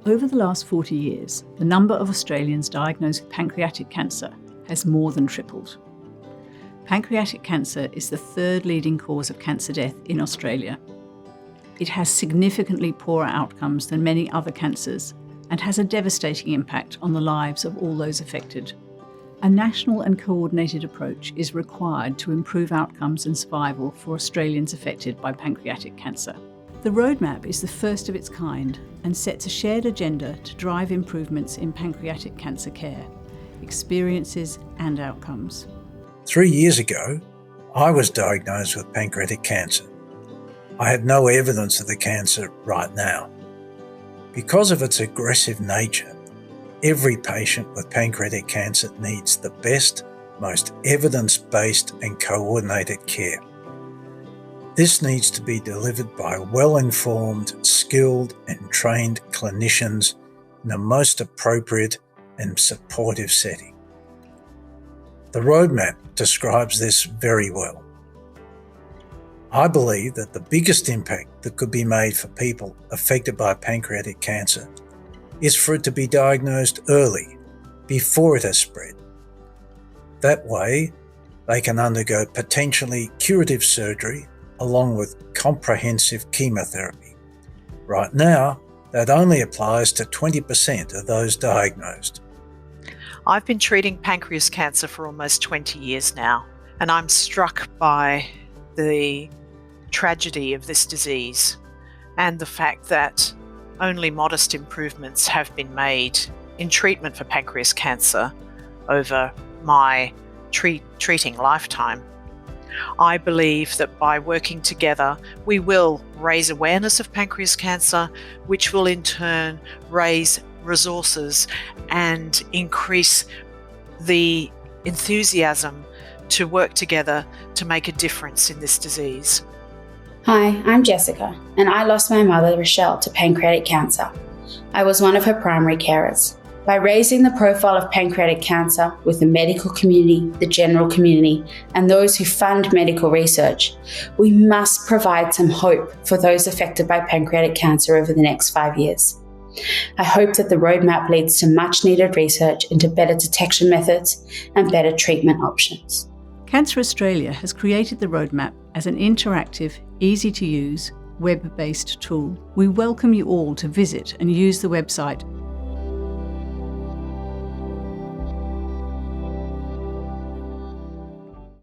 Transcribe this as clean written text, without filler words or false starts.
Over the last 40 years, the number of Australians diagnosed with pancreatic cancer has more than tripled. Pancreatic cancer is the third leading cause of cancer death in Australia. It has significantly poorer outcomes than many other cancers and has a devastating impact on the lives of all those affected. A national and coordinated approach is required to improve outcomes and survival for Australians affected by pancreatic cancer. The roadmap is the first of its kind and sets a shared agenda to drive improvements in pancreatic cancer care, experiences and outcomes. 3 years ago, I was diagnosed with pancreatic cancer. I have no evidence of the cancer right now. Because of its aggressive nature, every patient with pancreatic cancer needs the best, most evidence-based and coordinated care. This needs to be delivered by well-informed, skilled and trained clinicians in the most appropriate and supportive setting. The roadmap describes this very well. I believe that the biggest impact that could be made for people affected by pancreatic cancer is for it to be diagnosed early, before it has spread. That way, they can undergo potentially curative surgery along with comprehensive chemotherapy. Right now, that only applies to 20% of those diagnosed. I've been treating pancreas cancer for almost 20 years now, and I'm struck by the tragedy of this disease and the fact that only modest improvements have been made in treatment for pancreas cancer over my treating lifetime. I believe that by working together, we will raise awareness of pancreas cancer, which will in turn raise resources and increase the enthusiasm to work together to make a difference in this disease. Hi, I'm Jessica, and I lost my mother, Rochelle, to pancreatic cancer. I was one of her primary carers. By raising the profile of pancreatic cancer with the medical community, the general community, and those who fund medical research, we must provide some hope for those affected by pancreatic cancer over the next 5 years. I hope that the roadmap leads to much needed research into better detection methods and better treatment options. Cancer Australia has created the roadmap as an interactive, easy-to-use, web-based tool. We welcome you all to visit and use the website